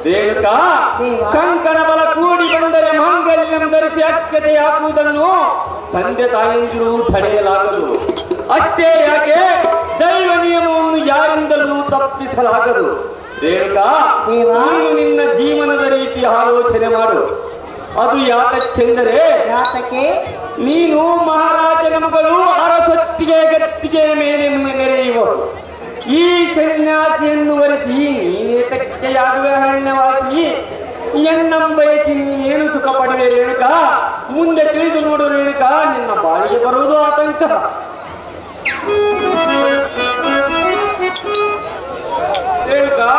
ರೇಣುಕಾ, ಕಂಕಣ ಬಲ ಕೂಡಿ ಬಂದರೆ ಮಾಂಗಲ್ಯಂ ಧರಿಸಿ ಅಕ್ಷತೆ ಹಾಕುವುದನ್ನು ತಂದೆ ತಾಯಂದಿರು ತಡೆಯಲಾಗದು. ಅಷ್ಟೇ ಯಾಕೆ ದೈವ ನಿಯಮವನ್ನು ಯಾರಿಂದಲೂ ತಪ್ಪಿಸಲಾಗದು. ರೇಣುಕಾ, ನೀನು ನಿನ್ನ ಜೀವನದ ರೀತಿ ಆಲೋಚನೆ ಮಾಡು. ಅದು ಯಾತಕ್ಕೆಂದರೆ ನೀನು ಮಹಾರಾಜನ ಮಗಳು, ಅರಸೊತ್ತಿಗೆ ಗತ್ತಿಗೆ ಮೇಲೆ ಮೆರೆಯುವರು. ಈ ಸನ್ಯಾಸಿಯನ್ನು ವರೆಸಿ ನೀನೇತಕ್ಕೆಯಾಗುವೆ ಅರಣ್ಯವಾಸಿ ಎನ್ನಂಬಯಸಿ ನೀನೇನು ಸುಖ ಪಡುವೆ ರೇಣುಕಾ. ಮುಂದೆ ತಿಳಿದು ನೋಡು ರೇಣುಕಾ, ನಿನ್ನ ಬಾಳಿಗೆ ಬರುವುದು ಆತಂಕ. ರೇಣುಕಾ,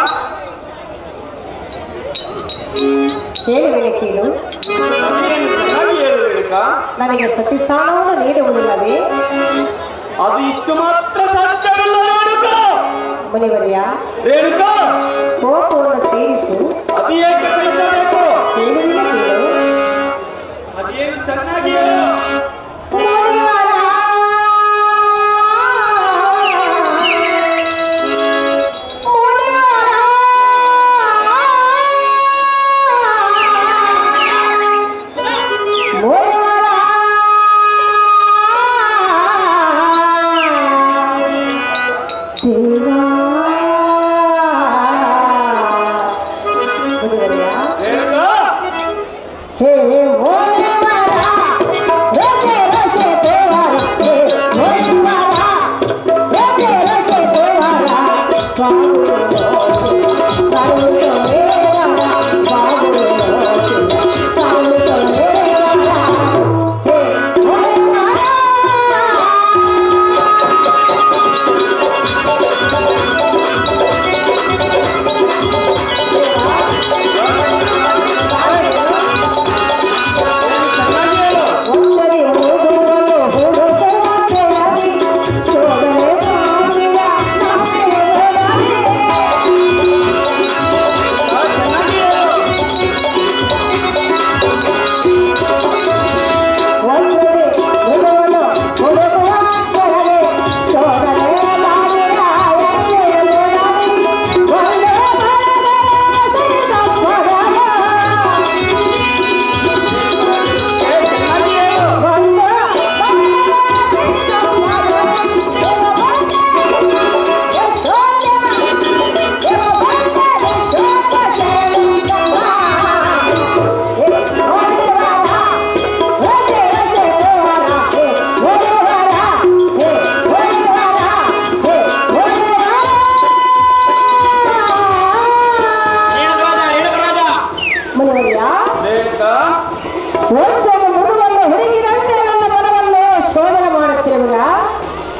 ಹೇಳುವೆ ಕೇಳು. ಚೆನ್ನಾಗಿ ಹೇಳು ರೇಣುಕಾ. ನನಗೆ ಸತಿಸ್ಥಾನವನ್ನು ನೀಡುವುದಿಲ್ಲವೇ? ಅದು ಇಷ್ಟು ಮಾತ್ರ ಸಾಧ್ಯವಿಲ್ಲ ರೇಣುಕಾ. ಮುನಿವರ್ಯ, ರೇಣುಕಾ, ಕೋಪವನ್ನು ಸೇರಿಸು. ಅದು ಏಕೆ ಸಹಿಸಬೇಕು? ಹೇಳುವುದಿಲ್ಲ ಕೇಳು. ಅದೇನು ಚೆನ್ನಾಗಿ ಹೇಳು.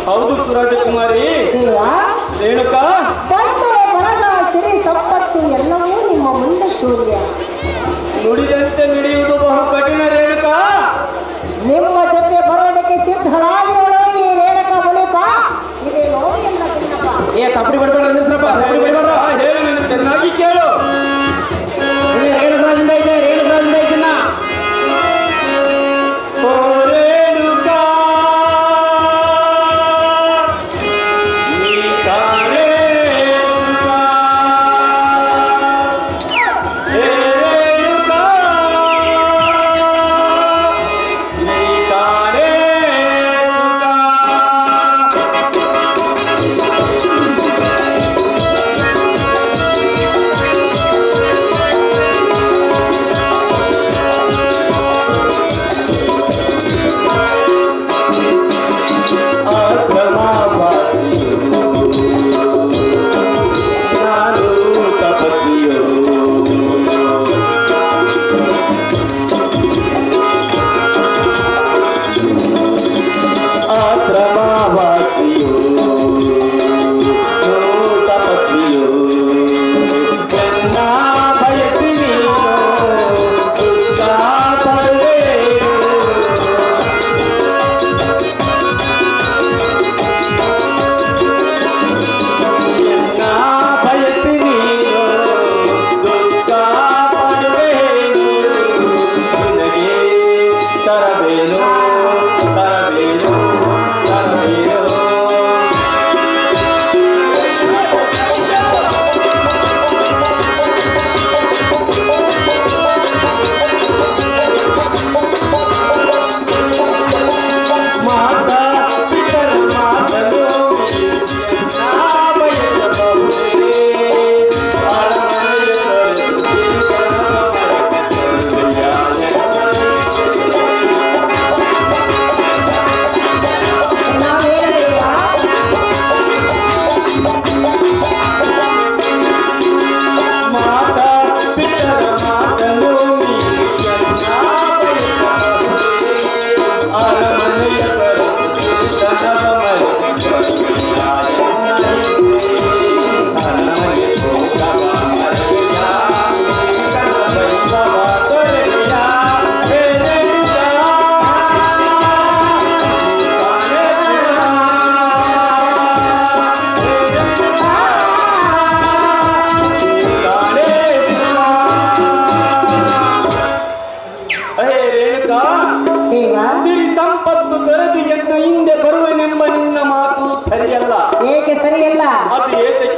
ಹೌದು ರಾಜಕುಮಾರಿ. ರೇಣುಕಾ, ಬಂದು ಬಳಗ ಸಿರಿ ಸಂಪತ್ತು ಎಲ್ಲವೂ ನಿಮ್ಮ ಮುಂದೆ ಶೂನ್ಯ. ನುಡಿದಂತೆ ನಡೆಯುವುದು ಬಹು ಕಠಿಣ ರೇಣುಕಾ. ನಿಮ್ಮ ಜೊತೆ ಬರೋದಕ್ಕೆ ಸಿದ್ಧಳಾಗಿರೋಳು ಈ ರೇಣುಕಾ ಮುನಿಪ. ಇದೇ ನೋಡಿ ಎಲ್ಲ ತಿನ್ನಪ್ಪ. ತಪ್ಪಡಿ ಬಿಡ್ಬೇಡ. ಹೇಳು, ನೀನು ಚೆನ್ನಾಗಿ ಕೇಳು. ರೇಣುಕಾದಿಂದ ಇದೆ, ರೇಣುಕಾದಿಂದ ಇದನ್ನ. ಓ ರೇಣುಕಾ,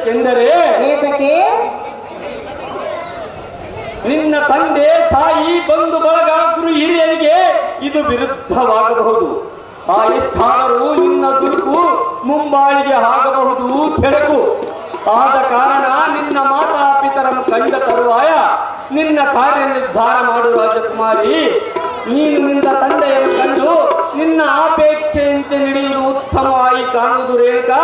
ಏತಕ್ಕೆಂದರೆ ಏತಕ್ಕೆ? ನಿನ್ನ ತಂದೆ ತಾಯಿ ಬಂಧು ಬಳಗ ಗುರು ಹಿರಿಯರಿಗೆ ಇದು ವಿರುದ್ಧವಾಗಬಹುದು. ಆ ಎಷ್ಟಾದರೂ ನಿನ್ನ ದುಡುಕು ಮುಂಬಾಳಿಗೆ ಆಗಬಹುದು ಕೆಡಕು. ಆದ ಕಾರಣ ನಿನ್ನ ಮಾತಾಪಿತರನ್ನು ಕಂಡ ತರುವಾಯ ನಿನ್ನ ಕಾರ್ಯ ನಿರ್ಧಾರ ಮಾಡು ರಾಜಕುಮಾರಿ. ನೀನು ನಿನ್ನ ತಂದೆಯನ್ನು ಕಂಡು ನಿನ್ನ ಅಪೇಕ್ಷೆಯಂತೆ ನಡೆಯುವುದು ಉತ್ತಮವಾಗಿ ಕಾಣುವುದು ರೇಣುಕಾ.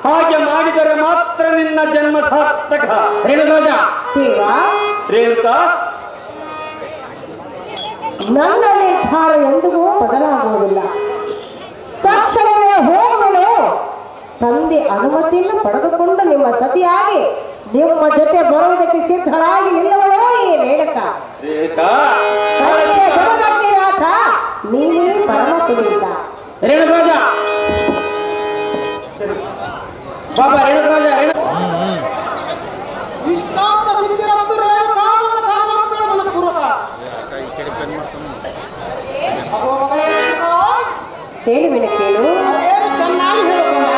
ಹಾಗೆ ಮಾಡಿದರೆ ಮಾತ್ರ ನಿನ್ನ ಜನ್ಮ ಸಾರ್ಥಕ. ರೇಣುರಾಜ ರೇಣುಕಾ, ನನ್ನ ನಿರ್ಧಾರ ಎಂದಿಗೂ ಬದಲಾಗುವುದಿಲ್ಲ. ತಕ್ಷಣವೇ ಹೋಗುವೆನು. ತಂದೆ ಅನುಮತಿಯನ್ನು ಪಡೆದುಕೊಂಡು ನಿಮ್ಮ ಸತಿಯಾಗಿ ನಿಮ್ಮ ಜೊತೆ ಬರುವುದಕ್ಕೆ ಸಿದ್ಧಳಾಗಿ ನಿಲ್ಲವಳೋ ಈ ರೇಣುಕಾ. ಜಗದಗ್ನಿನಾಥ ನೀನೇ ಪರಮ ಪುನೀತ. ರೇಣುರಾಜ ಸರಿ ಬಾಬಾ. ರೇಣುರಾಜ ಹೇಳಿ ಬಿಡ ಕೇಳು. ಚೆನ್ನಾಗಿ ಹೇಳ್ಕೊಂಡ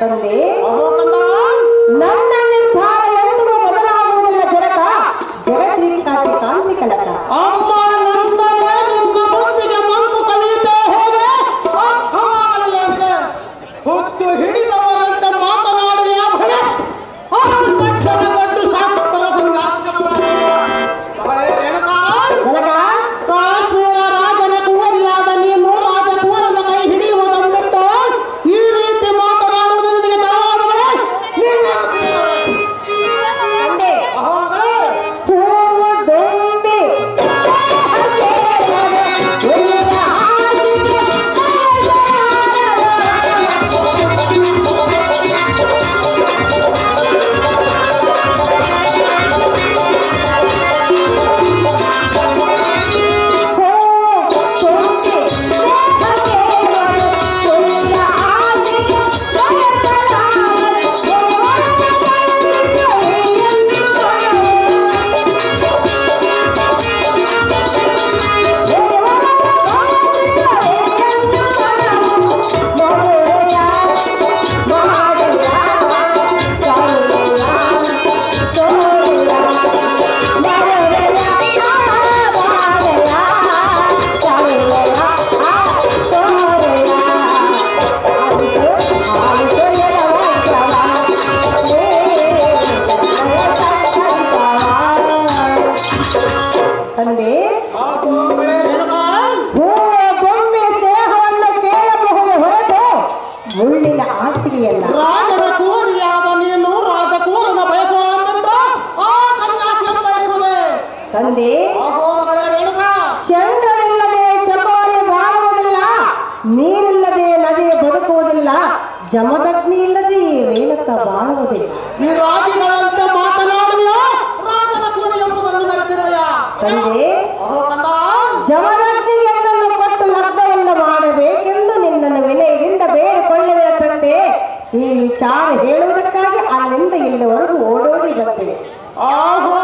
ತಂದೆ ನನ್ನ ನಿರ್ಧಾರ ಎಂದಿಗೂ ಬದಲಾಗುವುದಿಲ್ಲ ಜನಕ. ಜಗದ್ವಿಖ್ಯಾತಿ ಕಾಂತಿ ಕನಕ. ಅಮ್ಮ ನಂದನೆ ನಿನ್ನ ಬುದ್ಧಿಗೆ ಮಂಕು ಕಲಿಯುತ್ತೆ ಹೇಗೆ ಅರ್ಥವಾಗಲಿಲ್ಲ. ಹುಚ್ಚು ಹಿಡಿದವರಂತೆ ಮಾತನಾಡುವ ಭಯ ತಕ್ಷಣ ದೊಡ್ಡ ಶಾಸ್ತ್ರ ಜನಕ ಕಾಶ್ಮೀರ ರಾಜನ ಕುವರಿಯಾದ ನೀನು ರಾಜಕುವರನ ಕೈ ಹಿಡಿಯುವುದನ್ನು ಬಿಟ್ಟು ಈ ರೀತಿ ಮಾತನಾಡುವುದು ನಿನಗೆ ಬರವಾಗಲೇ ಜಮದಗ್ನಿ ಇಲ್ಲದೆ ಈ ರೇಣುಕ ಬಾಳುವುದಿಲ್ಲ. ಈ ರಾಗಿಗಳಂತೆ ಮಾತನಾಡುವ ರಾಜನ ಕೂರು ಎಂಬುದನ್ನು ಮರೆತಿರುವೆಯ ತಂದೆ, ಅಹೋ ಕಂದ, ಜಮದಗ್ನಿಯನ್ನು ಕೊಟ್ಟು ಲಗ್ನವನ್ನು ಮಾಡಬೇಕೆಂದು ನಿನ್ನನ್ನು ವಿನಯದಿಂದ ಬೇಡಿಕೊಳ್ಳುವ ತಂದೆ. ಈ ವಿಚಾರ ಹೇಳುವುದಕ್ಕಾಗಿ ಅಲ್ಲಿಂದ ಇಲ್ಲಿವರೆಗೂ ಓಡೋಡಿ ಬಂದೆ. ಆಹೋ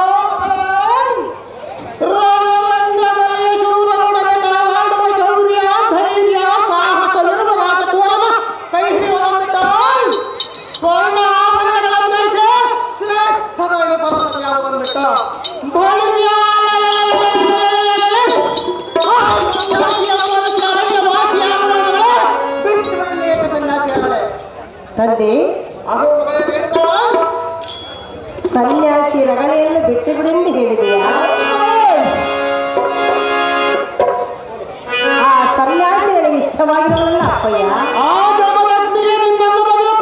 ರಣರಂಗದಲ್ಲಿ ಶೂರರೊಡನೆ ಕಾಲಾಡುವ ಶೌರ್ಯ, ಧೈರ್ಯ, ಸಾಹಸವಿರುವ ರಾಜಕುವರನ ಕೈ ಹಿಡಿಯುವಂತ ಸ್ವರ್ಣ ಆಭರಣಗಳನ್ನು ಧರಿಸಿ ಶ್ರೇಷ್ಠದಲ್ಲಿ ಪರಸತೆಯಾಗುವುದನ್ನು ಬಿಟ್ಟ ತಂದೆ, ಸನ್ಯಾಸಿ ರಗಳೆಯನ್ನು ಬಿಟ್ಟು ಬಿಡೆಂದು ಹೇಳಿದೆಯಾ? ಆ ಸನ್ಯಾಸಿ ನನಗೆ ಇಷ್ಟವಾಗಿರಲಿಲ್ಲ ಅಪ್ಪಯ್ಯ. ಆ ಜಮದಗ್ನಿಗೆ ನಿನ್ನನ್ನು ಮದುವೆ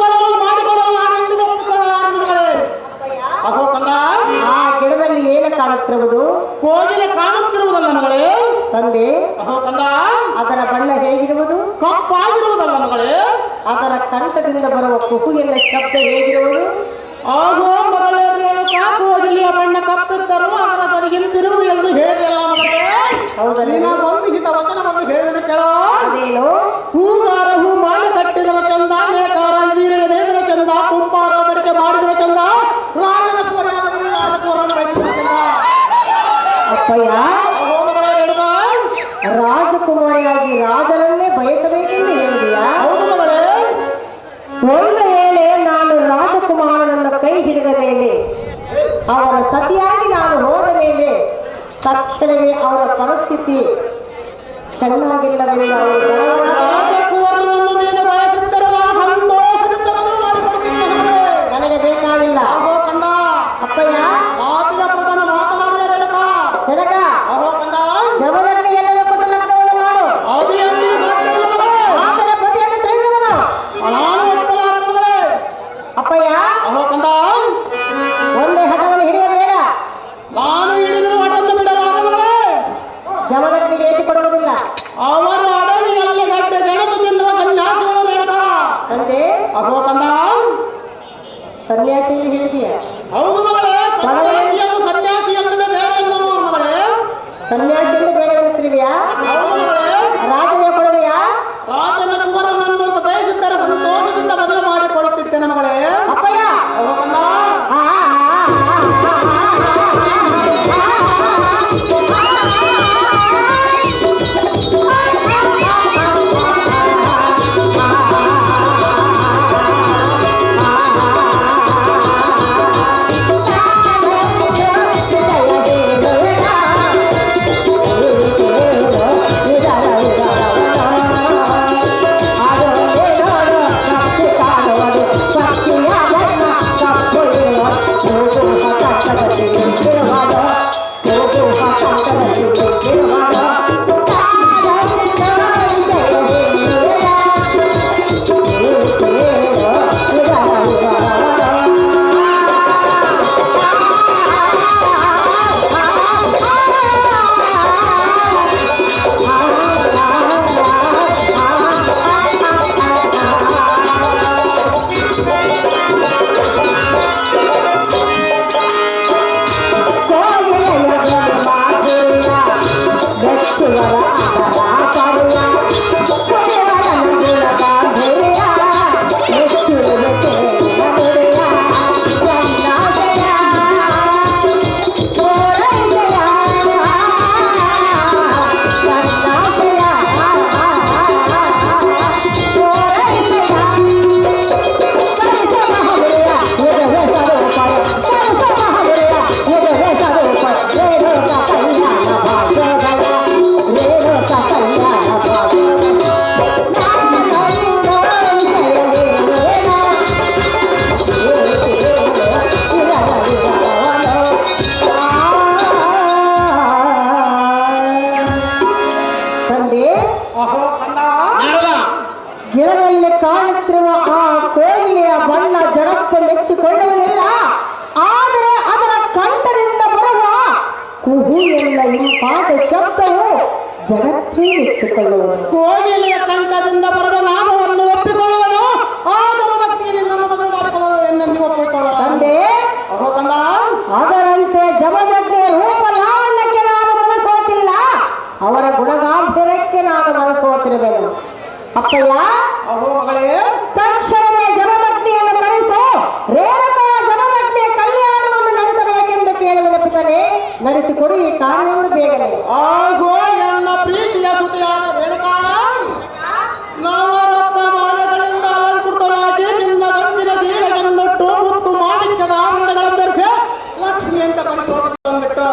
ಮಾಡಿಕೊಳ್ಳಲು ನಾನೆಂದು ಒಪ್ಪಿಕೊಳ್ಳಲಾರೆ. ಅಹೋ ಕಂದ, ಆ ಗಿಡದಲ್ಲಿ ಏನು ಕಾಣುತ್ತಿರುವುದು? ಕೋಗಿಲೆ ಕಾಣುತ್ತಿರುವುದಲ್ಲ ಮಗಳೇ ತಂದೆ. ಅಹೋ ಕಂದ, ಅದರ ಬಣ್ಣ ಹೇಗಿರುವುದು? ಕಪ್ಪಾಗಿರುವುದಲ್ಲ ಮಗಳೇ. ಅದರ ಕಂಠದಿಂದ ಬರುವ ಕುಹುಗೆಲ್ಲ ಶಬ್ದ ಹೇಗಿರುವುದು? ಆಹೋ ಮಗಳೇ ರೇಣುಕ, ಕೋಗಿಲೆಯ ಬಣ್ಣ ಕಪ್ಪಿದ್ದರೂ ಅದರ ತೊಡಗಿಂಪಿರುವುದು ಎಂದು ಹೇಳಿದೆಯಲ್ಲ ಮಗಳೇ. ಹೌದಲ್ಲ? ಒಂದು ಹಿತ ವಚನವನ್ನು ಹೇಳಿದ ಕೇಳೋ. ಅದೇನು? ಹೂಗಾರ ಹೂ ಮಾಲೆ ಕಟ್ಟಿದರ ಚಂದ, ನೇಕಾರ ನೀರಿನ ನೇದರ ಚಂದ, ಕುಂಬಾರ ಮಡಿಕೆ ಮಾಡಿದರ ಚಂದ, ರಾಜನ ಕೋರ ಬಯಸಿದ ಚಂದ. ಅಪ್ಪಯ್ಯ, ಅಹೋ ಮಗಳೇ ರೇಣುಕ, ರಾಜಕುಮಾರಿಯಾಗಿ ರಾಜನನ್ನೇ ಬಯಸಬೇಕೆಂದು ಹೇಳಿದೆಯಾ? ಹೌದು ಮಗಳೇ. ಒಂದು ವೇಳೆ ನಾನು ರಾಜಕುಮಾರನನ್ನು ಕೈ ಹಿಡಿದ ಮೇಲೆ, ಅವರ ಸತಿಯಾಗಿ ನಾನು ಹೋದ ಮೇಲೆ ತಕ್ಷಣವೇ ಅವರ ಪರಿಸ್ಥಿತಿ ಚೆನ್ನಾಗಿಲ್ಲವೆಂದು ಅವರು ರಾಜಕುವರನನ್ನು ನೀನು ಬಯಸಿದ್ದರೆ ನಾನು ಸಂತೋಷದಿಂದ ಮದುವೆ ಮಾಡಿಕೊಡುತ್ತೇನೆ ಮಗಳೇ. ನನಗೆ ಬೇಕಾಗಿಲ್ಲ. ಅಹೋ ಕಂದ, ಅಪ್ಪಯ್ಯ, ಮಾತಿನ ಪ್ರಧಾನ ಮಾತನಾಡುವ ರೇಣುಕ. ಜನಕ, ಅಹೋ ಕಂದ, ಜಮದಗ್ನಿ ಎಲ್ಲರೂ ಕೊಟ್ಟು ಲಗ್ನವನ್ನು ಮಾಡು. ಅದು ಎಂದಿಗೂ ಸಾಧ್ಯವಿಲ್ಲ ಮಗಳೇ. ಆತನ ಪತಿಯನ್ನು ತಿಳಿದವನು ನಾನು ಒಪ್ಪಲಾರೆ ಮಗಳೇ. ಅಪ್ಪಯ್ಯ, ಅಹೋ ಕಂದ, ಒಂದೇ ಹಠವನ್ನು ಹಿಡಿಯಬೇಡ. ನಾನು ಹಿಡಿದರೂ ಒಡನ್ನು ಬಿಡಲಾರೆ ಮಗಳೇ. ಜಮದಗ್ನಿಗೆ ಏಟಿ ಕೊಡುವುದಿಲ್ಲ. ಅವರು ಅಡವಿಯಲ್ಲಿ ಗಡ್ಡೆ ಗೆಣಸು ತಿನ್ನುವ ಸನ್ಯಾಸಿಗಳು ರೇಣುಕ. ತಂದೆ, ಅಹೋ ಕಂದ, ಸನ್ಯಾಸಿ ಎಂದು ಹೇಳಿದೀಯ. ಹೌದು ಮಗಳೇ. ಸನ್ಯಾಸಿಯನ್ನು ಸನ್ಯಾಸಿ ಅನ್ನದೆ ಬೇರೆ ಎನ್ನುವ ಮಗಳೇ. ಸನ್ಯಾಸಿ ಎಂದು ಬೇಡವೆನ್ನುತ್ತಿರುವೆಯಾ? ಹೌದು ಮಗಳೇ. ರಾಜನಿಗೆ ಕೊಡುವೆಯಾ? ರಾಜನ ಕುವರನನ್ನು ಬಯಸಿದ್ದರೆ ಸಂತೋಷದಿಂದ ಮದುವೆ ಮಾಡಿಕೊಡುತ್ತಿದ್ದೇನೆ ಮಗಳೇ. ಅಪ್ಪಯ್ಯ, ಅಹೋ ಕಂದ, ಗಿಡದಲ್ಲಿ ಕಾಣುತ್ತಿರುವ ಆ ಕೋಗಿಲೆಯ ಬಣ್ಣ ಜಗತ್ತು ಮೆಚ್ಚಿಕೊಳ್ಳುವುದಿಲ್ಲ. ಆದರೆ ಅದರ ಕಂಠದಿಂದ ಬರುವ ಕುಹು ಎಲ್ಲ ಇಂಪಾದ ಶಬ್ದವು ಜಗತ್ತೇ ಮೆಚ್ಚಿಕೊಳ್ಳುವುದು. ಕೋಗಿಲೆಯ ಕಂಠದಿಂದ ಬರುವ ನಾದವನ್ನು ಒಪ್ಪಿಕೊಳ್ಳುವನು. ಆಗ ಅಪ್ಪಯ್ಯ ಅಹೋ ಮಗಳೇ ತಕ್ಷಣವೇ ಜಮದಗ್ನಿಯನ್ನು ಕರೆಸು, ರೇಣುಕಾ ಜಮದಗ್ನಿಯ ಕಲ್ಯಾಣವನ್ನು ನಡೆಸಬೇಕೆಂದು ಕೇಳುವ ಪಿತನೆ, ನಡೆಸಿಕೊಡು ಈ ಕಾರ್ಯವನ್ನು ಬೇಗನೆ. ಆಗೋ ಎನ್ನ ಪ್ರೀತಿಯ ಸುತಿಯಾದ ರೇಣುಕಾ, ನವರತ್ನ ಮಾಲೆಗಳಿಂದ ಅಲಂಕೃತವಾಗಿ ಚಿನ್ನದಂಚಿನ ಸೀರೆಯನ್ನುಟ್ಟು ಮುತ್ತು ಮಾಣಿಕ್ಯದ ಆಭರಣಗಳನ್ನು ಧರಿಸಿ ಲಕ್ಷ್ಮಿ ಅಂತ ಕರೆಸೋಬಿಟ್ಟು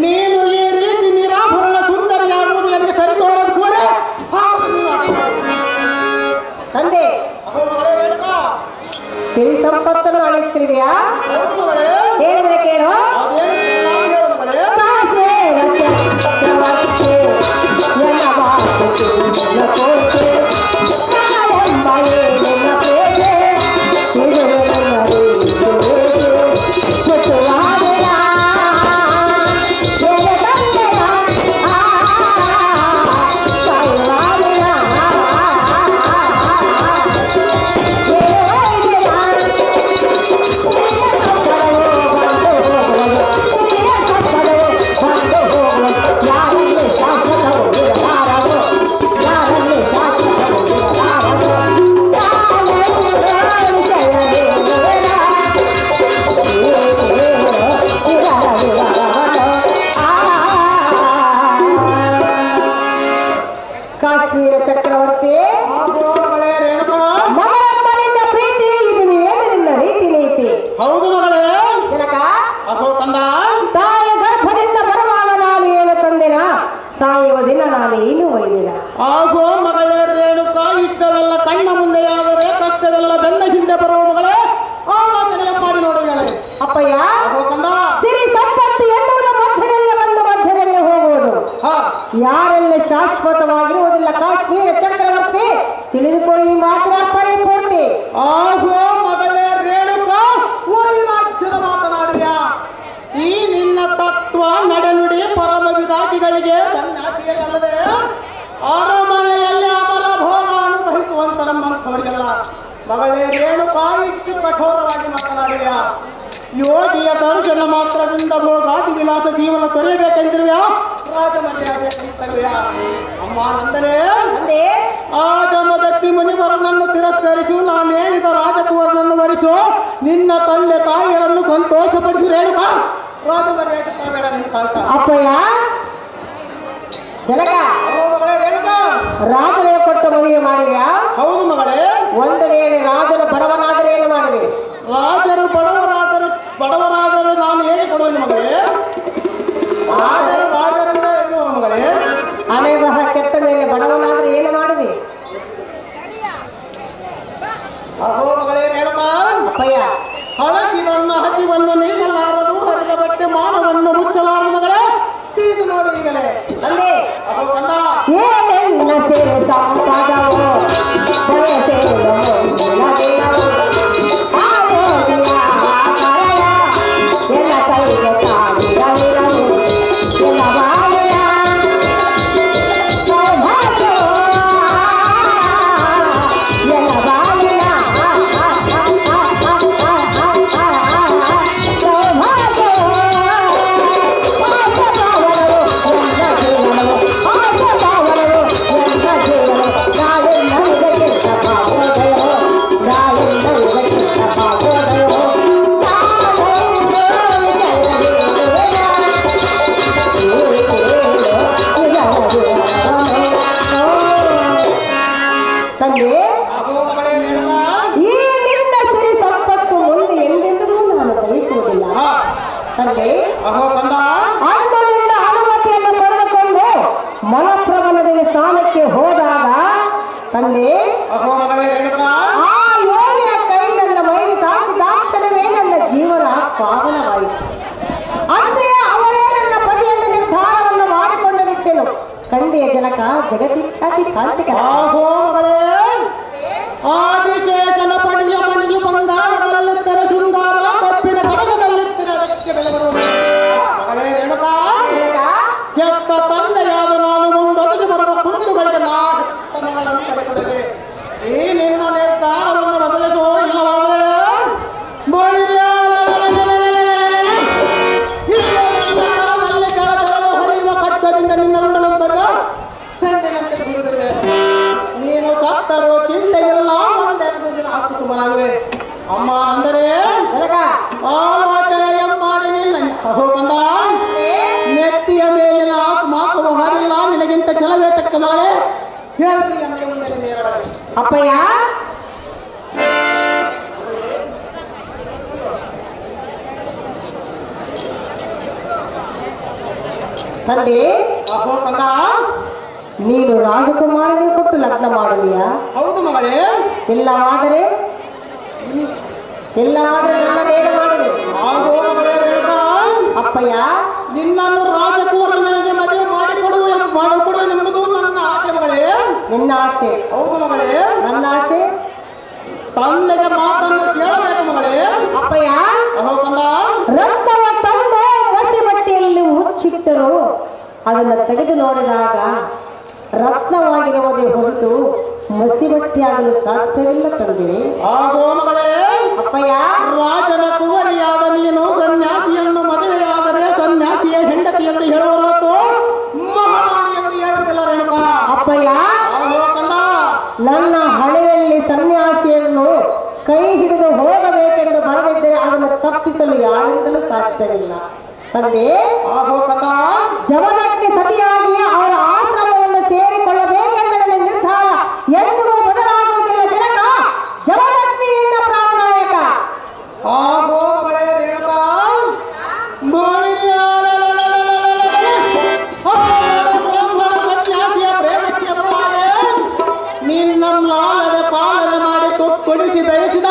ನೀನು ಈ ರೀತಿ ನಿರಾಭರಣ ಸುಂದರಿಯಾಗುವುದು ನನಗೆ ಸರಿ ತೋರದ ಕೂಡ ತಂದೆ ಸಿರಿ ಸಂಪತ್ತನ್ನು ಅಳೆಯುತ್ತಿರುವೆಯಾ? ಹೇಳಿದ್ರೆ ಕೇಳು. ಕಾಶ್ಮೀರ ಚಕ್ರವರ್ತಿ ಎನ್ನ ಮಾತು ನಿನ್ನ ಕೋಟೆ, ನಾಳೆಂಬ ಏನಿನ ಪೇಟೆ, ಇದು ನನ್ನ ರೀತಿ ಮುತ್ತುವಾದೆಯ ಎಲೆ ತಂದೆಯ ಸಾಯುವಾದೆಯ ಕಾಶ್ಮೀರ ಚಕ್ರವರ್ತಿ ಮಗಳಮ್ಮನಿಂದ ಪ್ರೀತಿ, ಇದು ಏನು ನಿನ್ನ ರೀತಿ ನೀತಿ? ಹೌದು ಮಗಳೇ ಜನಕ, ಅಹೋ ಕಂದ, ತಾಯಿ ಗರ್ಭದಿಂದ ಬರುವಾಗ ನಾನು ಏನು ತಂದೆನ, ಸಾಯುವ ದಿನ ನಾನು ಏನು ಒಯ್ದಿನ. ಆಗೋ ಮಗಳೇ ರೇಣುಕಾ, ಇಷ್ಟವೆಲ್ಲ ಕಣ್ಣ ಮುಂದೆಯಾದರೆ ಕಷ್ಟವೆಲ್ಲ ಬೆನ್ನ ಹಿಂದೆ ಬರುವ ಮಗಳೇ ಆಲೋಚನೆ ಮಾಡಿ ನೋಡಿದ್ದಾಳೆ. ಅಪ್ಪಯ್ಯ, ಅಹೋ ಕಂದ, ಸಿರಿ ಸಂಪತ್ತು ಎನ್ನುವುದು ಮಧ್ಯದಲ್ಲೇ ಬಂದು ಮಧ್ಯದಲ್ಲೇ ಹೋಗುವುದು, ಹಾ ಯಾರೆಲ್ಲ ಶಾಶ್ವತವಾಗಿರುವುದಿಲ್ಲ. ಕಾಶ್ಮೀರ ಚಕ್ರವರ್ತಿ ತಿಳಿದುಕೊಳ್ಳಿ, ಮಾತನಾಡ್ತಾರೆ ಪೂರ್ತಿ. ಆಗೋ ಮಗಳೇ ರೇಣುಕಾ, ವೈರಾಗ್ಯದ ಮಾತನಾಡಿದ್ಯಾ? ಈ ನಿನ್ನ ತತ್ವ ನಡೆನುಡಿ ಪರಮ ವಿರಾಗಿಗಳಿಗೆ ಸನ್ಯಾಸಿಗಳಲ್ಲದೆ ಅರಮನೆಯಲ್ಲಿ ಅಮರ ಭೋಗ ಅನುಭವಿಸುವಂತ ನಮ್ಮಂಥವರಿಗೆಲ್ಲ ಮಗಳೇ ರೇಣುಕಾ ಇಷ್ಟು ಕಠೋರವಾಗಿ ಮಾತನಾಡಿದ್ಯಾ? ಯೋಗಿಯ ದರ್ಶನ ಮಾತ್ರದಿಂದ ಭೋಗಾದಿ ವಿಲಾಸ ಜೀವನ ತೊರೆಯಬೇಕೆಂದಿರುವ್ಯಾ? ರಾಜಮರ್ಯಾದೆ ಕಲಿಸಲ್ವ್ಯಾ? ಅಮ್ಮ ನಂದನೇ, ಆ ಜಮದಗ್ನಿ ಮುನಿವರನನ್ನು ತಿರಸ್ಕರಿಸು, ನಾನು ಹೇಳಿದ ರಾಜಕುವರನನ್ನು ವರಿಸು, ನಿನ್ನ ತಂದೆ ತಾಯಿಯರನ್ನು ಸಂತೋಷಪಡಿಸಿ ರೇಣುಕಾ, ರಾಜಮರ್ಯಾದೆ ತರಬೇಡ ನಿನ್ನ ಕಾಲ್ಕ. ಅಪ್ಪಯ್ಯ, ಜನಕ, ರೇಣುಕಾ, ರಾಜನೇ ಕೊಟ್ಟು ಮದುವೆ ಮಾಡಿವ್ಯಾ? ಹೌದು ಮಗಳೇ. ಒಂದು ವೇಳೆ ರಾಜನು ಬಡವನಾದರೆ ಏನು ಮಾಡುವೆ? ರಾಜರು ಬಡವರಾದರೂ ನಾನು ಹೇಗೆ ಕೊಡುವೆನು ಮಗಳೇ? ರಾಜರಿಂದ ಏನು ಮಗಳೇ? ಹಣೆ ಬರಹ ಕೆಟ್ಟ ಮೇಲೆ ಬಡವನಾದ್ರೆ ಏನು ಮಾಡುವೆ? ಅಹೋ ಮಗಳೇ ರೇಣುಕಾ, ಅಪ್ಪಯ್ಯ, ಹಳಸಿದನ್ನ ಹಸಿವನ್ನು ನೀಗಲಾರದು, ಹರಿದ ಬಟ್ಟೆ ಮಾನವನ್ನು ಮುಚ್ಚಲಾರದು ಮಗಳೇ. ತೀದು ನೋಡಿ ಈಗಲೇ ತಂದೆ, ಅಹೋ ಕಂದ, ಏನೆಲ್ಲ ಸೇವೆ ಸಂಪದವೋ ಬಯಸೇವ ಮುಂದಿನದೇನವೋ, ಆರೋಗ್ಯ ಆಕರಣ ಎಲ್ಲ ಕೈಗೆ ತಾಗಿರಲಿರಲು, ಎಲ್ಲ ಬಾಳಿನ ಸೌಭಾಗ್ಯ, ಎಲ್ಲ ಬಾಳಿನ ತಂದೆ, ಅಹೋ ಮಗಳೇ ರೇಣುಕಾ, ಈ ನಿನ್ನ ಸಿರಿ ಸಂಪತ್ತು ಮುಂದೆ ಎಂದೆಂದಿಗೂ ನಾನು ಬಯಸುವುದಿಲ್ಲ. ಹಾ ತಂದೆ, ಅಹೋ ಕಂದ, ಅಂದು ನಿನ್ನ ಅನುಮತಿಯನ್ನು ಪಡೆದುಕೊಂಡು ಮನಪ್ರಭನದಿಗೆ ಸ್ಥಾನಕ್ಕೆ ಹೋದಾಗ ತಂದೆ, ಅಹೋ ಮಗಳೇ ರೇಣುಕಾ, ಆ ಯೋಗಿಯ ಕೈ ನನ್ನ ಮೈಲಿ ತಾಕಿದಾಕ್ಷಣವೇ ನನ್ನ ಜೀವನ ಪಾವನವಾಯಿತು. ಅಂತೆಯೇ ಅವರೇ ನನ್ನ ಪತಿಯನ್ನು ನಿರ್ಧಾರವನ್ನು ಮಾಡಿಕೊಂಡು ಬಿಟ್ಟೆನು. ಕಂಡೆಯ ಜನಕ, ಜಗದಿಖ್ಯಾತಿ ಕಾಂತಿಕರ. ಆಹೋ ಮಗಳೇ, ಆದಿಶೇಷನ ಪಡಿಯ ಮಣಿಯು ಬಂಗಾರದಲ್ಲಿದ್ದರೆ ಶೃಂಗಾರ, ಕಬ್ಬಿಣ ಕಡಗದಲ್ಲಿದ್ದರೆ ಅದಕ್ಕೆ ಬೆಲೆ ಬರುವುದು. ಮಗಳೇ ರೇಣುಕಾ, ಹೆತ್ತ ತಂದೆಯಾದ ನಾನು ಮುಂದೊದಗಿ ಬರುವ ಕುಂದುಗಳಿಗೆ ನಾ ಹೆತ್ತ ಮಗಳನ್ನು ಕರೆಕೊಡದೆ ಈ ನಿನ್ನ ನಿರ್ಧಾರವನ್ನು ಬದಲಿಸೋ, ಇಲ್ಲವಾದರೆ ಹೊಳೆಯುವ ಖಡ್ಗದಿಂದ ನಿನ್ನ ರುಂಡಲೊಂದರ ನೀನು ಅಮ್ಮ ಅಂದರೆ ಜನಕ ಆಲೋಚನೆಯ ಮಾಡಿ ನಿನ್ನ ಅಹೋ ಬಂದ ನೆತ್ತಿಯ ಮೇಲಿನ ಮಾಸವು ಹಾರಿಲ್ಲ ನಿನಗಿಂತ ಛಲವೇ ತಕ್ಕ ಮಗಳೇ ಹೇಳ್ರಿ ಅಂದ್ರೆ ಮುಂದೆ ನೇರವಾಗಿ. ಅಪ್ಪಯ್ಯ ತಂದೆ ಅಹೋ ಕಂದ ನೀನು ರಾಜಕುಮಾರನಿಗೆ ಕೊಟ್ಟು ಲಗ್ನ ಮಾಡುವಿಯಾ? ಹೌದು ಮಗಳೇ. ಎಲ್ಲವಾದರೆ ನನ್ನ ಬೇಗ ಮಾಡುವೆ. ಆಗೋ ಮಗಳೇ ರೇಣುಕಾ, ಅಪ್ಪಯ್ಯ ನಿನ್ನನ್ನು ರಾಜಕುಮಾರನಿಗೆ ಮದುವೆ ಮಾಡಿಕೊಡುವೆನೆಂಬುದು ನನ್ನ ಆಸೆ ಮಗಳೇ. ನಿನ್ನ ಆಸೆ? ಹೌದು ಮಗಳೇ. ನನ್ನ ಆಸೆ? ತಂದೆಗೆ ಮಾತನ್ನು ಕೇಳಬೇಕು ಮಗಳೇ. ಅಪ್ಪಯ್ಯ ಅಹೋ ಕಂದ ರಕ್ತವ ತಂದು ಮಸಿ ಬಟ್ಟೆಯಲ್ಲಿ ಮುಚ್ಚಿಟ್ಟರು ಅದನ್ನು ತೆಗೆದು ನೋಡಿದಾಗ ರತ್ನವಾಗಿರುವುದೇ ಹೊರತು ಮಸಿ ಬಟ್ಟೆಯಾಗಲು ಸಾಧ್ಯವಿಲ್ಲ ತಂದೆ. ಆಗೋ ಮಗಳೇ. ಅಪ್ಪಯ್ಯ ರಾಜನ ಕುವರಿಯಾದ ನೀನು ಸನ್ಯಾಸಿಯನ್ನು ಮದುವೆಯಾದರೆ ಸನ್ಯಾಸಿಯ ಹೆಂಡತಿ ಎಂದು ಹೇಳುವರತ್ತು ಮಹಾರಾಣಿ ಎಂದು ಹೇಳುವುದಿಲ್ಲ ರೇಣುಕಾ. ಅಪ್ಪಯ್ಯ ಆಗೋ ಕಂದ ನನ್ನ ಹಣೆಯಲ್ಲಿ ಸನ್ಯಾಸಿಯನ್ನು ಕೈ ಹಿಡಿದು ಹೋಗಬೇಕೆಂದು ಬರದಿದ್ದರೆ ಅದನ್ನು ತಪ್ಪಿಸಲು ಯಾರಿಂದಲೂ ಸಾಧ್ಯವಿಲ್ಲ ತಂದೆ. ಆಗೋ ಕಂದ ಜಮದಗ್ನಿ ಸತಿಯಾಗಿ ಅವರ ಆಶ್ರಮವನ್ನು ಸೇರಿಕೊಳ್ಳಬೇಕೆಂದ ನನ್ನ ನಿರ್ಧಾರ ಎಂದಿಗೂ ಬದಲಾಗುವುದಿಲ್ಲ ಜನಕ. ಜಮದಗ್ನಿ ಎನ್ನ ಪ್ರಾಣನಾಯಕ. ಆಗೋ ಮಗಳೇ ರೇಣುಕಾ ಸನ್ಯಾಸಿಯ ಪ್ರೇಮಕ್ಕೆ ಬರುವಾಗೆ ನಿನ್ನ ಲಾಲನೆ ಪಾಲನೆ ಮಾಡಿ ಕೊಡಿಸಿ ಬೆಳೆಸಿದ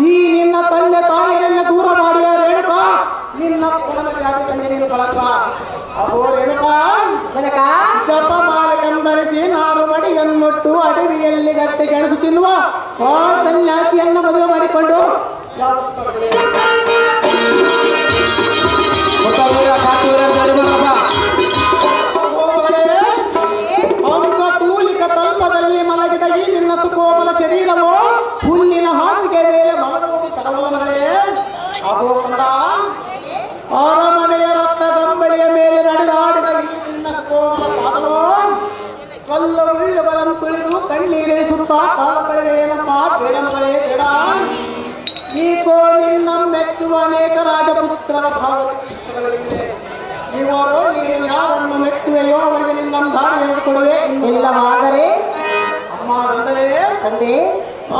ಈ ನಿನ್ನ ತಂದೆ ತಾಯಿಯರನ್ನ ದೂರ ಮಾಡುವ ರೇಣುಕಾ ನಿನ್ನ ಕೊಡಮತಿಯಾಗಿ ತಂದೆ ನೀನು ಕಳಕ. ಅಹೋ ರೇಣುಕಾ ಜನಕ ಜಪಮಾಲೆಗಂಧರಿಸಿ ನಾರು ಮಡಿಯನ್ನುಟ್ಟು ಅಡವಿಯಲ್ಲಿ ಗಟ್ಟೆ ಗೆಣಸು ತಿನ್ನುವ ಆ ಸನ್ಯಾಸಿಯನ್ನು ಮದುವೆ ಮಾಡಿಕೊಂಡು ಹಂಸ ತೂಲಿಕ ತಲ್ಪದಲ್ಲಿ ಮಲಗಿದ ಈ ನಿನ್ನ ಕೋಮಲ ಶರೀರವು ಹುಲ್ಲಿನ ಹಾಸಿಗೆ ಮೇಲೆ ಮಲಗುವುದು ಸರಳವೇ. ಅಹೋ ಕಂದ ಅರಮನೆಯ ರಕ್ತ ಗಂಬಳಿಯ ಮೇಲೆ ನಡೆದಾಡಿದ ಈ ನಿನ್ನ ಕೋಮಲ ಪಾದವು ಕಲ್ಲು ಮುಳ್ಳುಗಳನ್ನು ತುಳಿದು ಕಣ್ಣೀರಿಸುತ್ತಾ ಕಾಲ ಕಳೆವೇನಪ್ಪ ಬೇಡ ಮಗಳೇ ಬೇಡ. ಈ ನಿನ್ನ ಮೆಚ್ಚುವ ಅನೇಕ ರಾಜಪುತ್ರರ ಭಾವಚಿತ್ರಗಳಿವೆ. ಇವರು ನೀನು ಯಾರನ್ನು ಮೆಚ್ಚುವೆಯೋ ಅವರಿಗೆ ನಿನ್ನ ದಾರಿ ಹೇಳಿಕೊಡುವೆ. ಇಲ್ಲವಾದರೆ ಅಮ್ಮ ಅಂದರೆ ತಂದೆ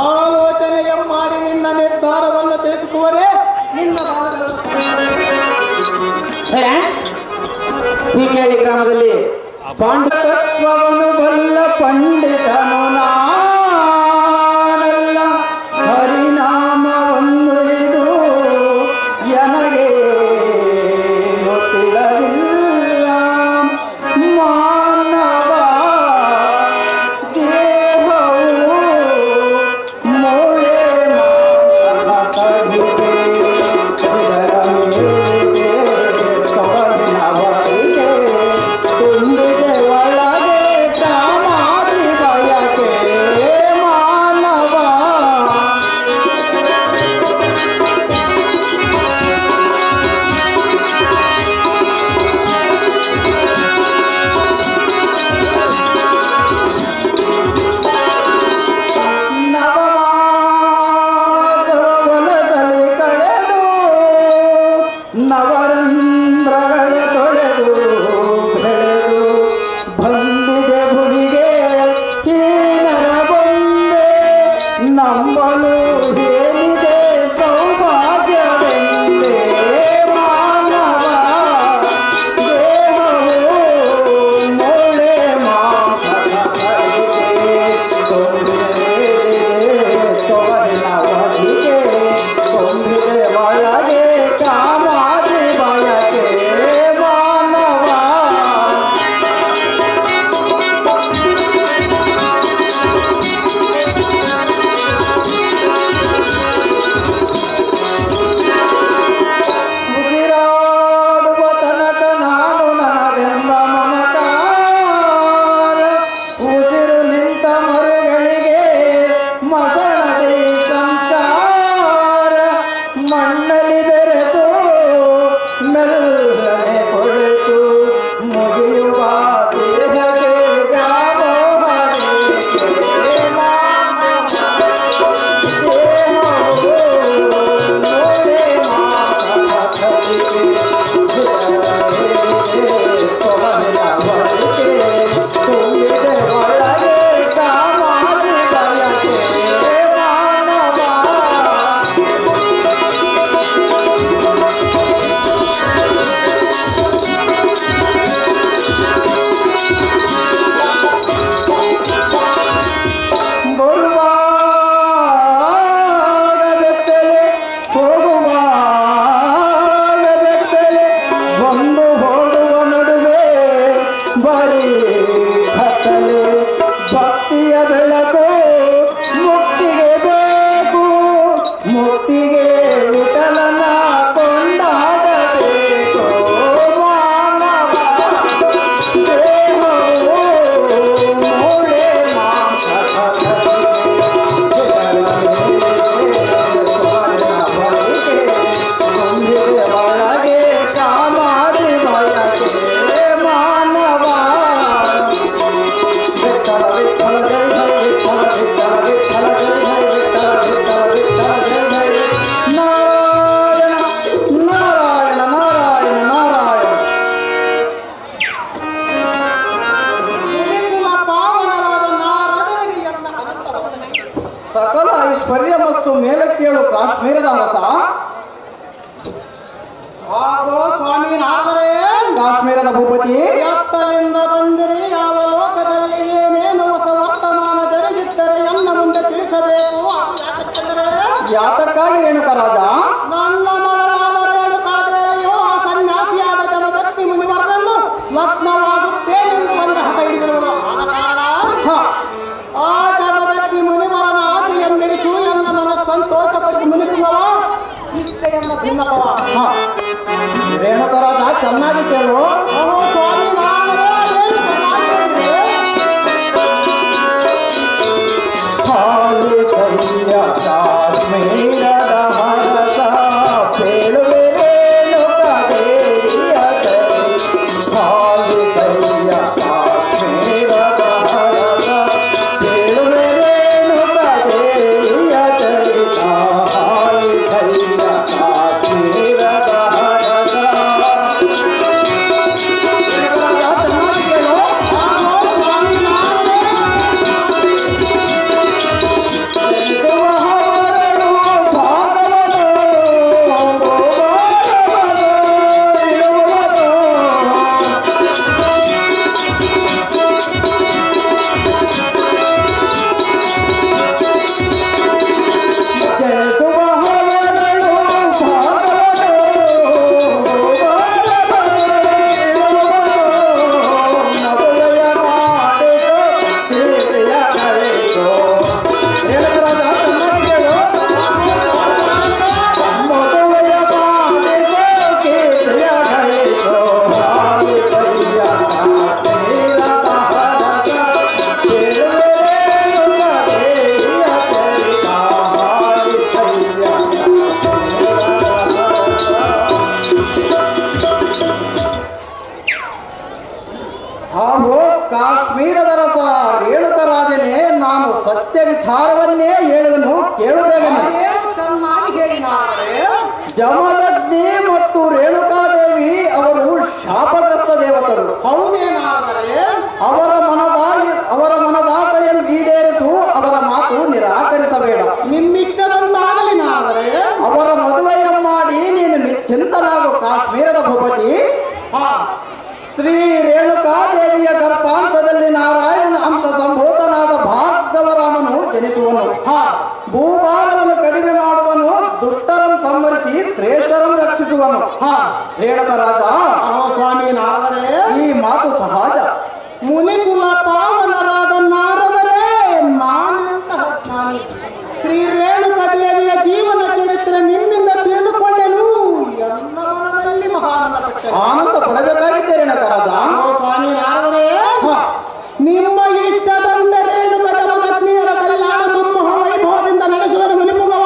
ಆಲೋಚನೆಯ ಮಾಡಿ ನಿನ್ನ ನಿರ್ಧಾರವನ್ನು ತಿಳಿಸಿಕೊವರೆ ನಿನ್ನ ಹೀಗೇಳಿ ಗ್ರಾಮದಲ್ಲಿ ಪಾಂಡತತ್ವವನ್ನು ಬಲ್ಲ ಪಂಡಿತನು ನಾನಲ್ಲ ಹರಿನಾಮವನ್ನುಳಿದು ನನಗೆ ಗೊತ್ತಿರಲಿಲ್ಲ ಮಾನವ ದೇಹವು ಮೂಳೆ ಮಾತವಿದೆ ಇದರ ಮೇಲಿದೆ ತೊಡಗಿನವರಿಗೆ ತುಂಬಿದೆ ಒಳಗೆ ಕಾಮಾದಿ ಬಯಕೆ ಮಾನವ ನವಮಾಸವಲದಲ್ಲಿ ಕಳೆದು ನವರಂಧ್ರಗಳ ತೊಳೆದು ಬೆಳೆದು ಬಂದಿದೆ ಭುವಿಗೆ ಹೀನರ ಬೊಂಬೆ ನಂಬಲು ಏನಿದೆ ಸೌಭಾಗ್ಯವೆಂದೇ ಮಾನವ ದೇಹವು ಮೂಳೆ ಮಾತವಿದೆ ತೊಗರಿನವರಿಗೆ ಕೊಂಬಿದೆ ಒಳಗೆ ಕಾಮಾದಿ ಬಯಕೆ ಮಾನವ. ಉಸಿರಾಡುವ ತನಕ ನಾನು ನನದೆಂಬ ಮಮಕಾರ ಉಸಿರು ನಿಂತ ಮರುಗಳಿಗೆ ಮಸಣದೆ ಸಂಸಾರ ಮಣ್ಣಲ್ಲಿ ಆಗೋ ಸ್ವಾಮಿ ನಾರದರೆ ಕಾಶ್ಮೀರದ ಭೂಪತಿ ಎತ್ತಲಿಂದ ಬಂದಿರಿ, ಯಾವ ಲೋಕದಲ್ಲಿ ಏನೇನು ಹೊಸ ವರ್ತಮಾನ ಜರುಗಿದ್ದರೆ ಎನ್ನ ಮುಂದೆ ತಿಳಿಸಬೇಕು. ಅದು ಯಾಕಂದರೆ ಯಾತಕ್ಕಾಗಿ ರೇಣುಕ ರಾಜ? ನನ್ನ ಮಗಳಾದ ರೇಣುಕಾದೇವಿಯು ಆ ಸನ್ಯಾಸಿಯಾದ ಜಮದಗ್ನಿ ಮುನಿವರನನ್ನು ಲಗ್ನವಾಗುತ್ತೇನೆಂದು ಒಂದು ಹಠ ಹಿಡಿದವಳು. ಆದ ಕಾರಣ ಆ ಜಮದಗ್ನಿ ಮುನಿವರನ ಆಸೆಯನ್ನಿಡಿಸು, ಎನ್ನ ಮನಸ್ಸು ಸಂತೋಷಪಡಿಸಿ ಮುನಿಪುಂಗವ ನಿಷ್ಠೆಯನ್ನು ಭಿನ್ನಪವ. ರೇಣುಕ ರಾಜ ಚೆನ್ನಾಗಿ ಕೇಳು. ಓಹೋ ಸ್ವಾಮಿ ನಾರದರೆ ಏನು ಚೆನ್ನಾಗಿದೆ. ಕಾಶ್ಮೀರದ ಹರಸ ಕೇಳುವೆ ರೇಣುಕ ದೇವಿಯ ಕೈ. ಕಾಶ್ಮೀರದ ಹರಸ ಕೇಳುವೆ ರೇಣುಕ ದೇವಿಯ ಚರಿತ. ಕಾಶ್ಮೀರದ ಹರಸ ಚೆನ್ನಾಗಿ ಕೇಳು. ಓಹೋ ಸ್ವಾಮಿ ನಾರದರೆ ಹಾಗೂ ಕಾಶ್ಮೀರದ ರಸ ರೇಣುಕ ರಾಜನೇ, ನಾನು ಸತ್ಯ ವಿಚಾರವನ್ನೇ ಹೇಳುವನು ಕೇಳಬೇಕನು. ಅದೇನು ಚೆನ್ನಾಗಿ ಹೇಳಿ ನಾರದರೆ. ಜಮದಗ್ನಿ ಮತ್ತು ರೇಣುಕಾದೇವಿ ಅವರು ಶಾಪಗ್ರಸ್ತ ದೇವತರು. ಹೌದೇನಾದರೆ ಅವರ ಮನದಾಸೆಯನ್ನು ಈಡೇರಿಸು, ಅವರ ಮಾತು ನಿರಾಕರಿಸಬೇಡ. ನಿಮ್ಮಿಷ್ಟದಂತಾಗಲಿ ನಾರದರೆ. ಅವರ ಮದುವೆಯ ಮಾಡಿ ನೀನು ನಿಶ್ಚಿಂತನಾಗು. ಕಾಶ್ಮೀರದ ಭೂಪತಿ ಶ್ರೀ ರೇಣುಕಾದೇವಿಯ ಗರ್ಭಾಂಶದಲ್ಲಿ ನಾರಾಯಣನ ಅಂಶ ಸಂಭೂತನಾದ ಭಾರ್ಗವರಾಮನು ಜನಿಸುವನು. ಭೂಭಾರವನ್ನು ಕಡಿಮೆ ಮಾಡುವನು, ದುಷ್ಟರಂ ಸಂಹರಿಸಿ ಶ್ರೇಷ್ಠರಂ ರಕ್ಷಿಸುವನು. ರೇಣುಕ ರಾಜ ಸ್ವಾಮಿ ನಾರದರೆ ಈ ಮಾತು ಸಹಜ. ಮುನಿಕುಲ ಪಾವನರಾದ ನಾರದರೆ ನಾನೆಂತಹ ಜ್ಞಾನಿ. ಶ್ರೀ ರೇಣುಕ ದೇವಿಯ ಜೀವನ ಚರಿತ್ರೆ ನಿಮ್ಮಿಂದ ತಿಳಿದುಕೊಂಡೆನು. ಎನ್ನ ಮನದಲ್ಲಿ ಮಹಾನಂದ ಪಟ್ಟೆ. ಆನಂದ ಪಡಬೇಕಾಗಿದ್ದೆ ರೇಣುಕ ರಾಜ. ಸ್ವಾಮಿ ನಾರದರೆ ನಿಮ್ಮ ಇಷ್ಟದಂತೆ ರೇಣುಕ ಜಮದಗ್ನಿಯರ ಕಲ್ಯಾಣ ಮಮ್ಮೋಹ ವೈಭವದಿಂದ ನಡೆಸುವ ಮುನಿಪುಗವ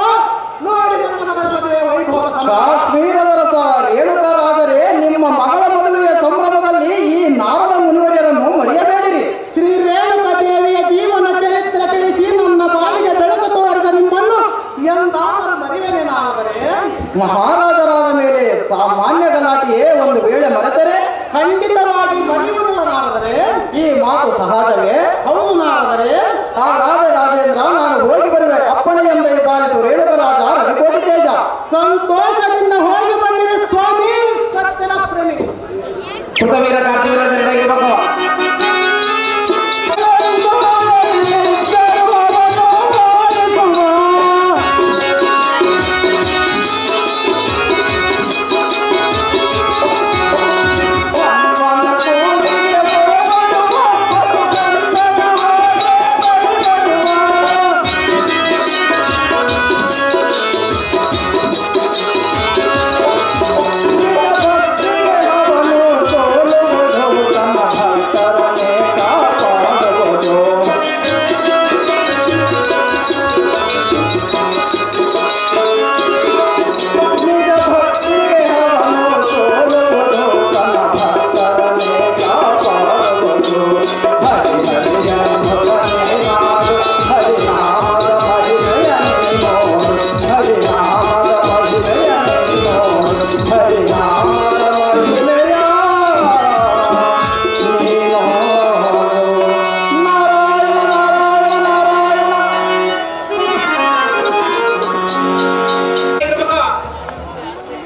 ನೋಡಿ ನನ್ನ ಮಗಳ ಮದುವೆ ವೈಭವ. ಕಾಶ್ಮೀರದ ರಸ ರೇಣುಕ ರಾಜರೇ, ನಿಮ್ಮ ಮಗಳ ಮದುವೆಯ ಸಂಭ್ರಮದಲ್ಲಿ ಈ ನಾರದ ಮುನಿವರ್ಯರನ್ನು ಮರೆಯಬೇಡಿರಿ. ಶ್ರೀ ರೇಣುಕ ದೇವಿಯ ಜೀವನ ಚರಿತ್ರೆ ತಿಳಿಸಿ ನನ್ನ ಬಾಳಿಗೆ ಬೆಳಕು ತೋರಿದ ನಿಮ್ಮನ್ನು ಎಂದಾದರೂ ಮರಿವೇನೆ ನಾರದರೆ. ಮಹಾರಾಜರಾದ ಮೇಲೆ ಸಾಮಾನ್ಯ ಗಲಾಟೆಯೇ ಒಂದು ವೇಳೆ ಮರೆತರೆ ಖಂಡಿತವಾಗಿ ಮರೆಯುವುದಿಲ್ಲ ನಾರದರೆ. ಈ ಮಾತು ಸಹಜವೇ? ಹೌದು ನಾರದರೆ. ಹಾಗಾದ ರಾಜೇಂದ್ರ, ನಾನು ಹೋಗಿ ಬರುವೆ. ಅಪ್ಪಣೆ ಎಂದ ಪಾಲಿಸು ರೇಣುಕ ರಾಜ ರವಿಕೋಟಿ ತೇಜ. ಸಂತೋಷದಿಂದ ಹೋಗಿ ಬಂದಿರಿ ಸ್ವಾಮಿ. ಸತ್ಯನ ಪ್ರೇಮಿ ಸುಖವೀರ ಕಾರ್ತಿವೀರ ಇರಬೇಕು.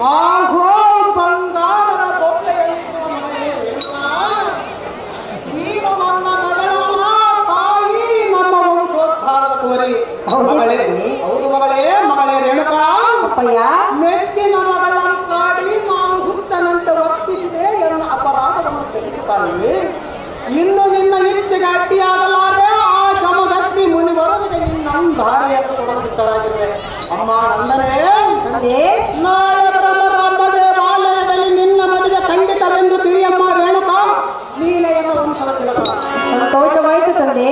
ಆಹೋ ಬಂದ ದಾರಿಯನ್ನು ಕೊಡಲು ಸಿದ್ಧರಾಗಿರುವೆ. ಅಮ್ಮ ನಂದನೇ, ತಂದೆ ನಾಳೆ ಬ್ರಹ್ಮರಾಂಬ ದೇವಾಲಯದಲ್ಲಿ ನಿನ್ನ ಮದುವೆ ಖಂಡಿತವೆಂದು ತಿಳಿಯಮ್ಮ ರೇಣುಕಾ. ಲೀಲೆಯನ್ನು ಒಂದ್ಸಲ ತಿಳಕ. ಸಂತೋಷವಾಯಿತು ತಂದೆ.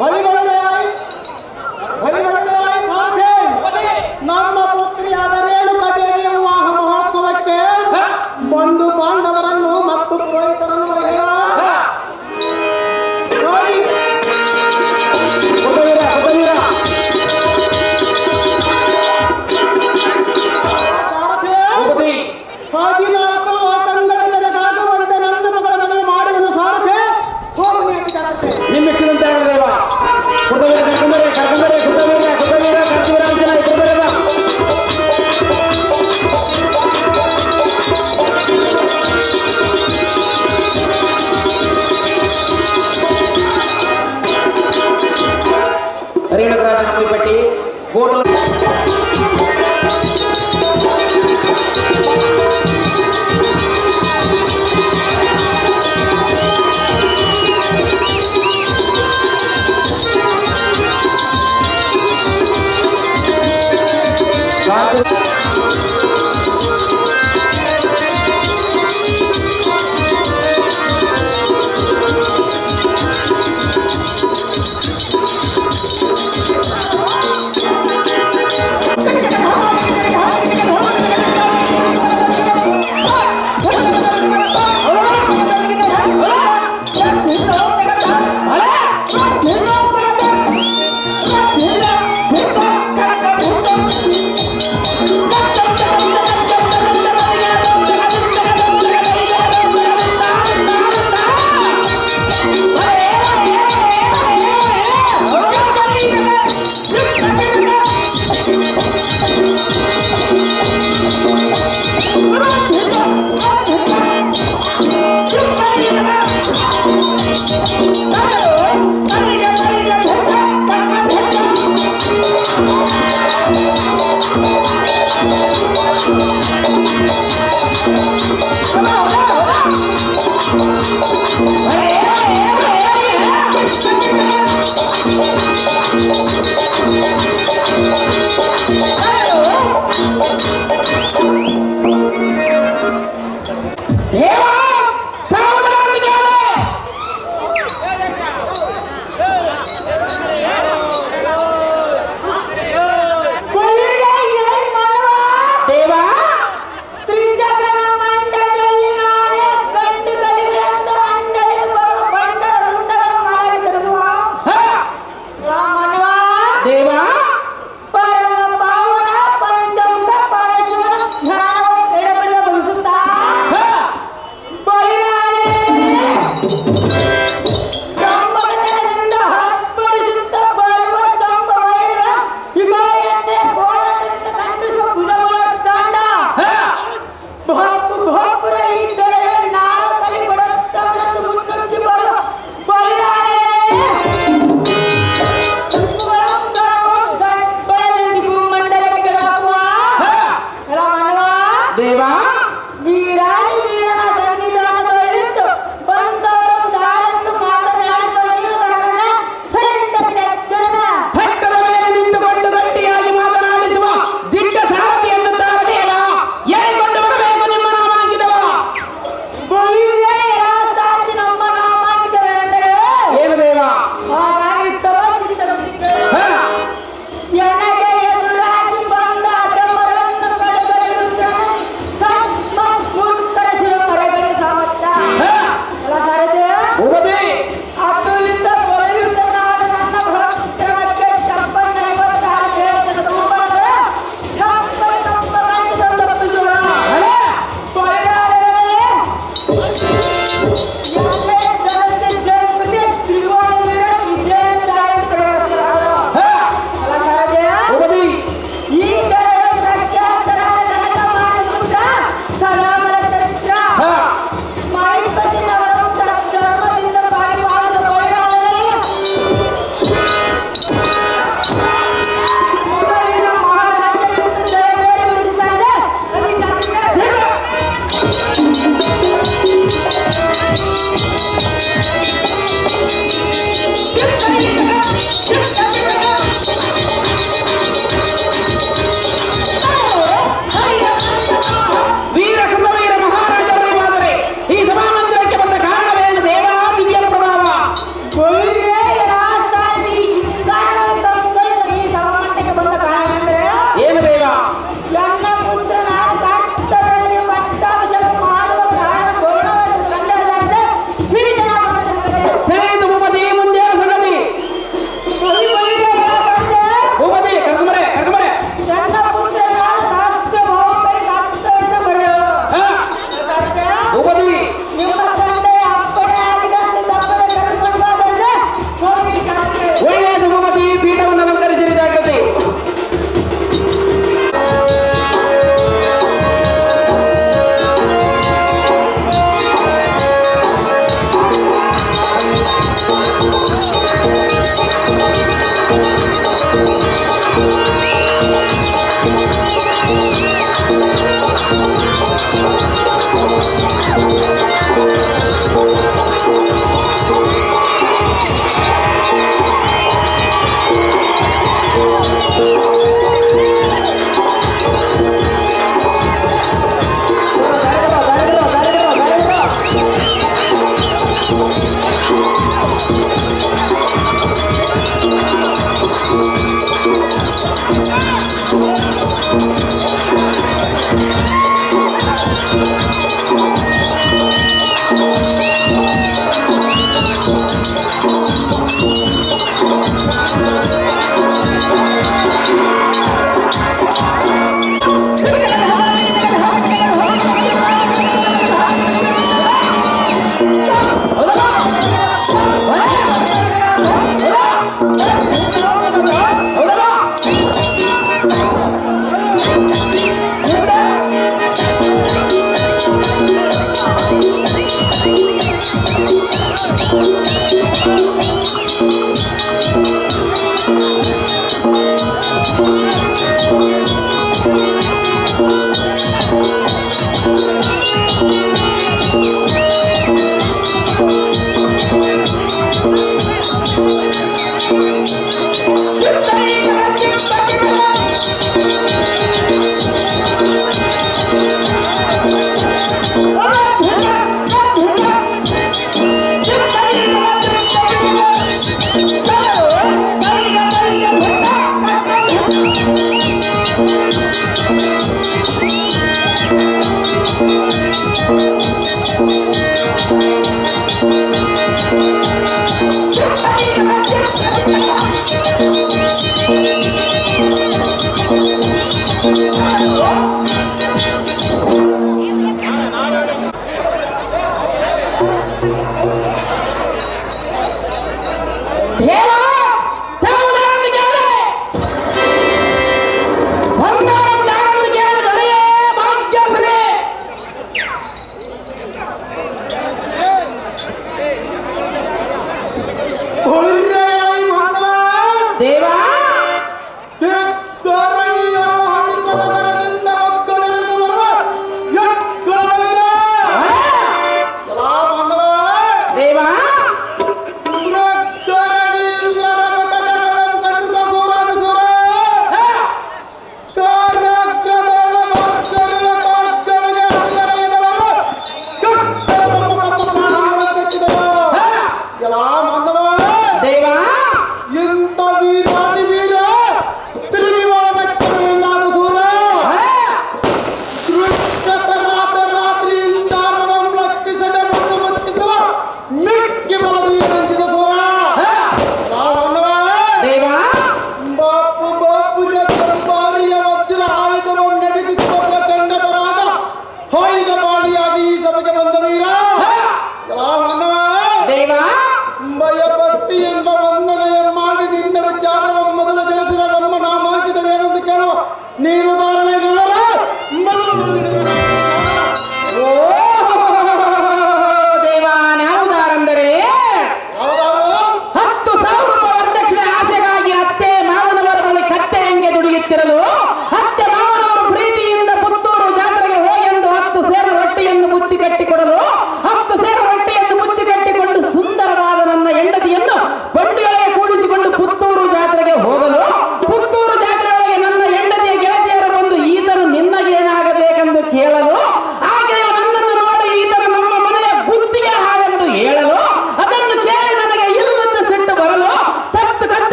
ಬಳಿಗಳೇರಾಯಿ ಸಾರಥಿ, ನಮ್ಮ ಪುತ್ರಿಯಾದ ರೇಣುಕಾ ದೇವಿಯ ವಿವಾಹ ಮಹೋತ್ಸವಕ್ಕೆ ಬಂಧು ಬಾಂಧವರನ್ನು ಮತ್ತು ಪುರೋಹಿತರನ್ನು ಬರೆಯ. ಸಾರಥಿ, 14 ಲೋಕಗಳ ಬೆಳಗಾಗುವಂತೆ ನನ್ನ ಮಗಳ ಮದುವೆ ಮಾಡುವನು ಸಾರಥಿ. ಹೋಗಿ ಜಾಗ್ರತೆ. ನಿಮ್ಮಿಷ್ಟದಂತ ಹೇಳಿದೇವ ಕುಟುಂಬ ಕರ್ಕೊಂಬರೆ ರೇಣುಕರಾಜ ನಮ್ಮಪಟ್ಟಿ ಫೋಟೋ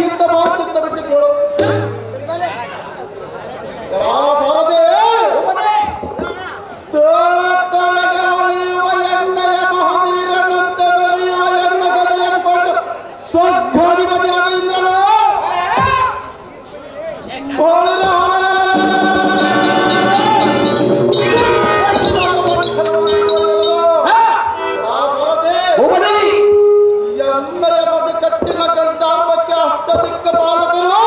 ಪ್ರೀತಿಯಿಂದ ಮಾತುತ್ತ ಬಿಟ್ಟಿದ್ದಳು. ಸಾರದೆ ತೋಳಗೆ ಒಲಿಯುವ ಎಣ್ಣೆಯ ಮಹಾವೀರನಂತೆ ಬೆರೆಯುವ ಎಣ್ಣ ಗದೆಯಂಕೊಂಡು ಸ್ವರ್ಗಾಧಿಪತಿಯಾದ ಇಂದ್ರನು ಕಟ್ಟಿನ ಗಂಟಾರ್ಭಕ್ಕೆ ಅಷ್ಟದಿಕ್ಕ ಪಾಲಕರು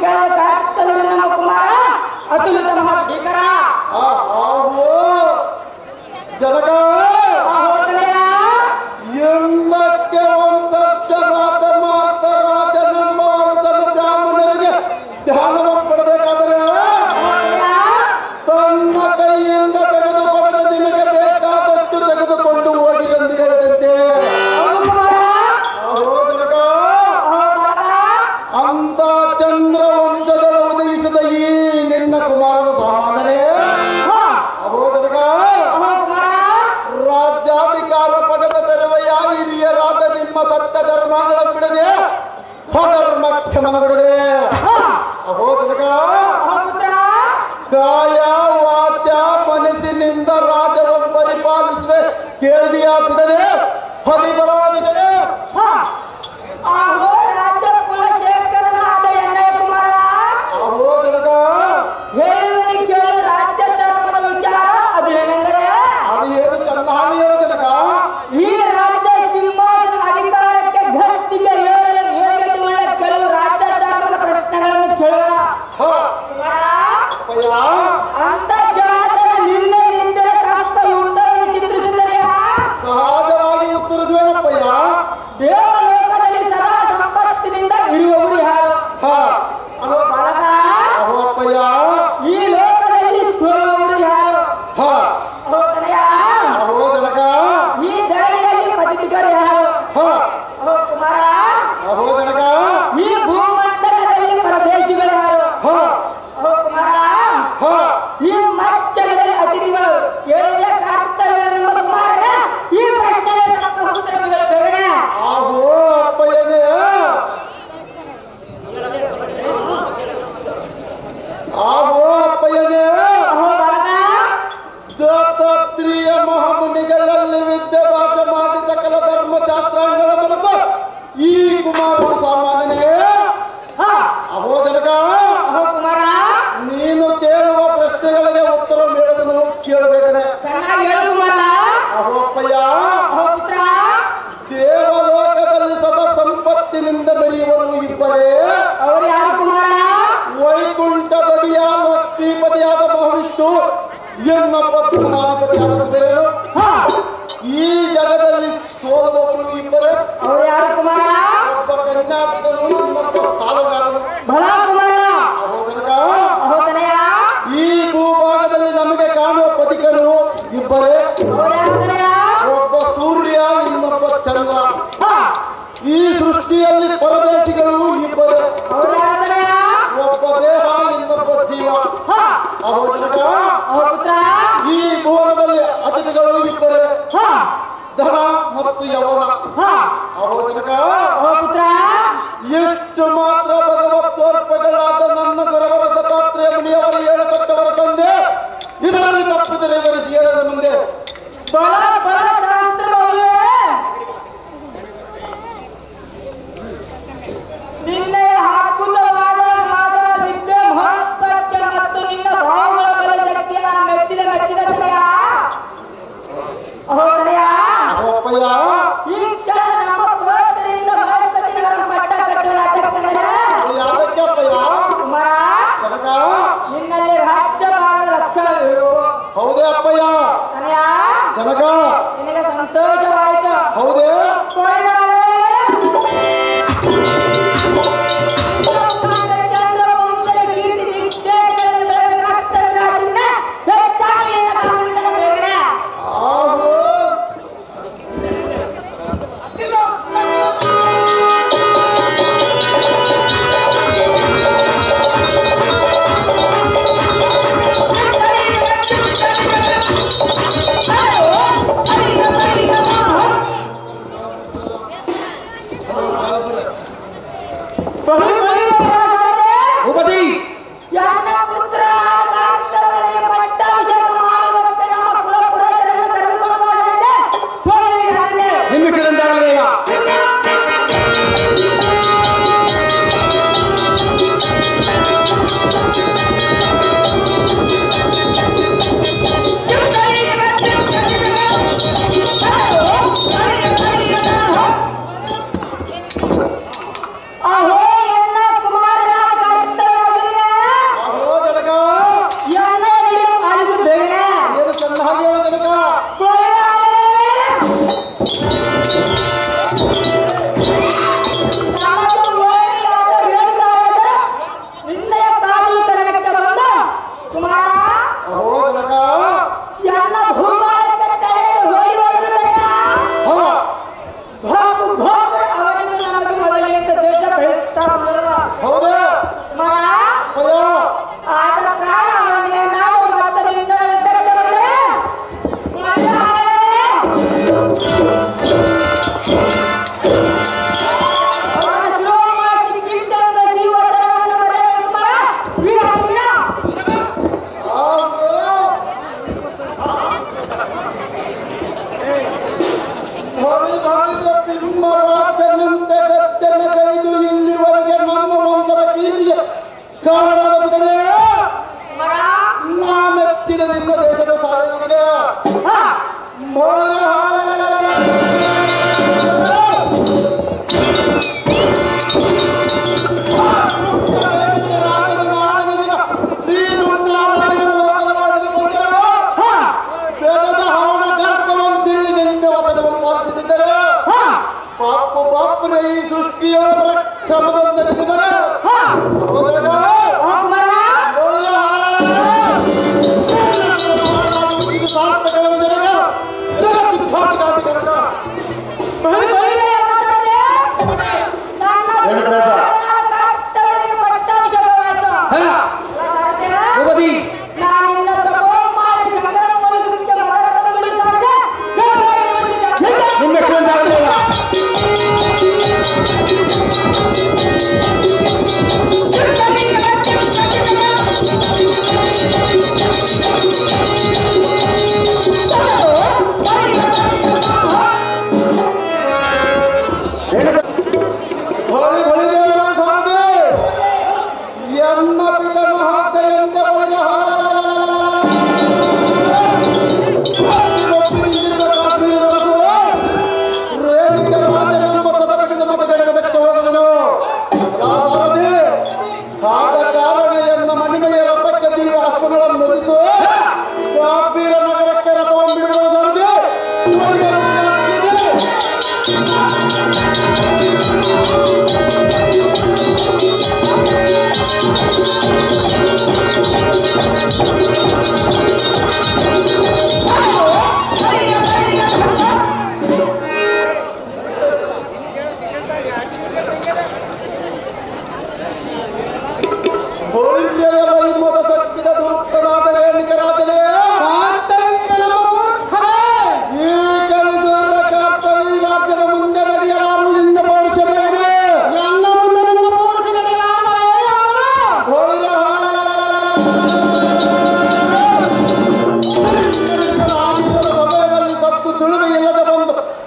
ಕೇಳಿದ ಕರ್ತವ್ಯ ನಮ್ಮ ಕುಮಾರ ಅತುಲಿತ ಮಹಾಭೀಕರ ಆಹೋ ಜನಕ ಎಂದಕ್ಕೆ ಒಂದರ್ಥ ರಾತ ಮಾತ್ರ ರಾಜನೆಂಬ ಅರಸನ ಬ್ರಾಹ್ಮಣರಿಗೆ ಧ್ಯಾನವ ಕೊಡಬೇಕಾದರೆ ತನ್ನ ಕೈಯಿಂದ ತೆಗೆದುಕೊಡದ ನಿಮಗೆ ಬೇಕಾದಷ್ಟು ತೆಗೆದುಕೊಂಡು ಹೋಗಿ ಎಂದು ಹೇಳಿದಂತೆ ಅಂತ ಚಂದ್ರ ವಂಶದ ಉದಯಿಸಿದ ಈ ನಿನ್ನ ಕುಮಾರನ ಸಮಾಧಾನೇ ಅಹೋದನಗ ರಾಜ್ಯಾಧಿಕಾರ ಪಡೆದ ತರುವೆಯ ಹಿರಿಯರಾದ ನಿಮ್ಮ ಸತ್ಯ ಧರ್ಮಗಳ ಬಿಡದೆ ಅಧರ್ಮಕ್ಕೆ ಮನಬಿಡದೆ ಅಹೋದನಗ ಕಾಯ ವಾಚ ಮನಸ್ಸಿನಿಂದ ರಾಜ್ಯವನ್ನು ಪರಿಪಾಲಿಸುವೆ ಕೇಳಿದೆಯಾ ಬಿಡದೆ ಹದಿಬಲಾದಿಗಳೇ ರಾಜ್ಯ ಕುಲಶೇಖರನಾದ ಎನ್ನಯ್ಯ ಕುಮಾರ ಅಹೋದನಗ ಹೇಳುವನಿ ಕೇಳಿ ರಾಜ್ಯ ಧರ್ಮದ ವಿಚಾರ ಅದೇನೆಂದರೆ ಅದು ಏನು ಚೆನ್ನಾಗಿ ಹೇಳೋದನಗ ಈ ರಾಜ್ಯ ಸಿಂಹಾಸನ ಅಧಿಕಾರಕ್ಕೆ ಗದ್ದಿಗೆ ಏಳಲು ಯೋಗ್ಯತೆ ಉಳ್ಳ ಕೆಲವು ರಾಜ್ಯ ಧರ್ಮದ ಪ್ರಶ್ನೆಗಳನ್ನು ಕೇಳೋಣ ಅಂತರ್ಜಾಲದ ನಿನ್ನೆಲ್ಲಿದ್ದರೆ ತಕ್ಕ ಉತ್ತರವನ್ನು ಚಿತ್ರಿಸುತ್ತದೆ ಸಹಜವಾಗಿ ಉತ್ತರಿಸುವೇನಪ್ಪಯ್ಯ ದೇವಲೋಕದಲ್ಲಿ ಸದಾ ಸಂಪತ್ತಿನಿಂದ ಇರುವವರು ಯಾರು ಅಹೋ ಬಾಲಕ ಅಹೋಪ್ಪಯ್ಯ ಈ ಲೋಕದಲ್ಲಿ ಸೋಲುವವರು ಯಾರು ಅಹೋ ತನಯ ಅಹೋದನಗ ಈ ಧರಣಿಯಲ್ಲಿ ಪತಿತರು ಯಾರು ಅಹೋ ಕುಮಾರ ಅಹೋದನಗ ಈ ಭೂಮಂಡಲದಲ್ಲಿ ಪರದೇಶಿಗಳು ಯಾರು ಅಹೋ ಕುಮಾರ ಈ ಮಚ್ಚಲದಲ್ಲಿ ಅತಿಥಿಗಳು ಕೇಳಿದ ಕರ್ತವ್ಯ ನಮ್ಮ ಕುಮಾರನ ಈ ಪ್ರಶ್ನೆಗೆ ತಕ್ಕ ಉತ್ತರಗಳು ಬೇಡ ಆಹೋ ಅಪ್ಪಯ್ಯನೇ ಆಹೋ ಅಪ್ಪಯ್ಯನೇ ಅಹೋ ಬಾಲಕ ದತ್ತಾತ್ರೇಯ ಮಹಾಮುನಿಗಳಲ್ಲಿ ವಿದ್ಯಾಭ್ಯಾಸ ಮಾಡಿ ಸಕಲ ಧರ್ಮಶಾಸ್ತ್ರಾಂಗಗಳ ಮರೆತು ಈ ಕುಮಾರನ ಸಾಮಾನ್ಯನೇ ಅಹೋದನಗ ಅಹೋ ಕುಮಾರ ನೀನು ಕೇಳುವ ಪ್ರಶ್ನೆಗಳಿಗೆ ಉತ್ತರ ಹೇಳುವುದನ್ನು ಕೇಳಬೇಕನೆ ಚೆನ್ನಾಗಿ ಹೇಳು ಕುಮಾರ ಅಹೋಪ್ಪಯ್ಯ ಅಹೋ ಪುತ್ರ ದೇವಲೋಕದಲ್ಲಿ ಸದಾ ಸಂಪತ್ತಿನಿಂದ ಬೆರೆಯುವರು ಇಬ್ಬರೇ ಅವರು ಯಾರು ಕುಮಾರ ವೈಕುಂಠ ದಡಿಯ ಲಕ್ಷ್ಮೀಪತಿಯಾದ ಮಹಾವಿಷ್ಣು ಎನ್ನೊಬ್ಬ ಪುನಾಧಿಪತಿಯಾದ ಬೇರೇನು ಈ ಜಗದಲ್ಲಿ ಸೋಲುವವರು ಇಬ್ಬರೇ ಅವರು ಯಾರು ಕುಮಾರ ಒಬ್ಬ ಕನ್ಯಾಪಿತನು ಇನ್ನೊಬ್ಬ ಸಾಲಗಾರನು ಬಲ ಕುಮಾರ ಅಹೋದನಗ ಅಹೋ ತನಯ ಈ ಭೂಭಾಗದಲ್ಲಿ ನಮಗೆ ಕಾಣುವ ಪತಿಕರು ಇಬ್ಬರೇ ಅವರು ಯಾರು ತನಯ ಒಬ್ಬ ಸೂರ್ಯ ಇನ್ನೊಬ್ಬ ಚಂದ್ರ ಈ ಸೃಷ್ಟಿಯಲ್ಲಿ ಪರದೇಶಿಗಳು ಇಬ್ಬರು ಅವರು ಯಾರು ತನಯ ಒಬ್ಬ ದೇಹ ಇನ್ನೊಬ್ಬ ಜೀವ ಅಹೋದನಗ ಅಹೋ ಪುತ್ರ ಈ ಭುವನದಲ್ಲಿ ಅತಿಥಿಗಳು ಇಬ್ಬರೇ ಧನ ಮತ್ತು ಯವನ ಅಹೋದನಗ ಅಹೋ ಪುತ್ರ ಎಷ್ಟು ಮಾತ್ರ ಭಗವತ್ ಸ್ವರ್ಪಗಳಾದ ನನ್ನ ಗುರವರ ದತ್ತಾತ್ರೇಯ ಮುನಿಯವರು ಹೇಳಿಕೊಟ್ಟವರ ತಂದೆ ಇದರಲ್ಲಿ ತಪ್ಪಿದರೆ ವಿವರಿಸಿ ಹೇಳದ ಮುಂದೆ ಬಲ ಬಲ ಶಾಸ್ತ್ರವೇ ನಿನ್ನೆಯ ಅದ್ಭುತವಾದ ಮಾದ ವಿದ್ಯೆ ಮಹತ್ವಕ್ಕೆ ಮತ್ತು ನಿನ್ನ ಭಾವಗಳ ಬಲ ಶಕ್ತಿಯ ಮೆಚ್ಚಿದ ತನಯ ಅಹೋ ತನಯ ಅಹೋಪ್ಪಯ್ಯ ಈ ಕ್ಷಣ ನಮ್ಮ ಪವಿತ್ರರಿಂದ ಮಳೆ ಕಾರಣವಾಗುತ್ತದೆ ನಾ ಮೆಚ್ಚಿದ ನಿನ್ನ ದೇಶದ ಸಾಧನೆಗೆ ಈ ಸೃಷ್ಟಿಯ ಶ್ರಮದಿಂದ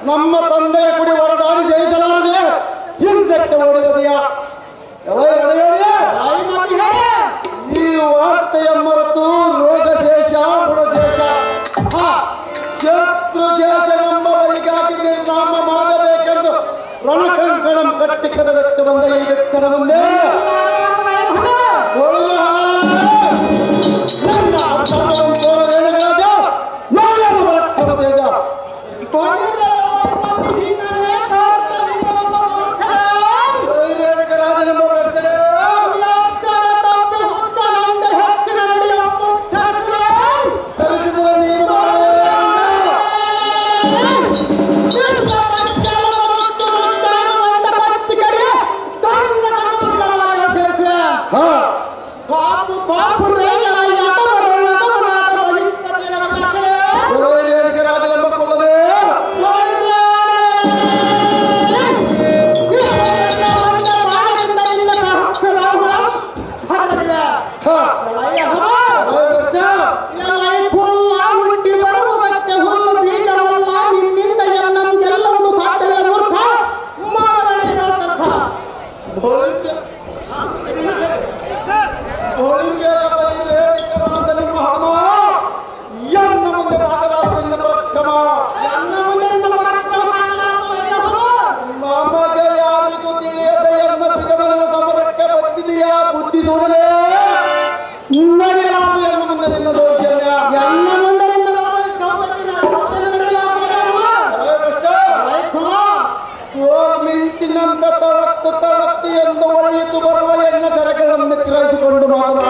ನಮ್ಮ ತಂದೆಯ ಕುಡಿ ಹೊರದಾಡಿ ಜಯಿಸಲಾರದೆ ಹಿಂದಕ್ಕೆ ಓಡಿದೆಯಾ ಈ ವಾರ್ತೆಯ ಮರೆತು ರೋಗಶೇಷ ಗುಣಶೇಷ ಶತ್ರುಶೇಷನೆಂಬ ಬಲಿಗಾಗಿ ನಿರ್ನಾಮ ಮಾಡಬೇಕೆಂದು ರಣಕಂಕಣಂ ಕಟ್ಟಿ ಕದಕ್ಕೆ ಬಂದ ಈ ವ್ಯಕ್ತರ ಮುಂದೆ ಮಿಂಚಿನಂತ ತಳತ್ತು ತಳತ್ತು ಎಂದು ಒಳೆಯಿತು ಬರುವ ಎಣ್ಣ ಸರಗಳನ್ನು ಗ್ರಹಿಸಿಕೊಂಡು ಮಾತನಾಡ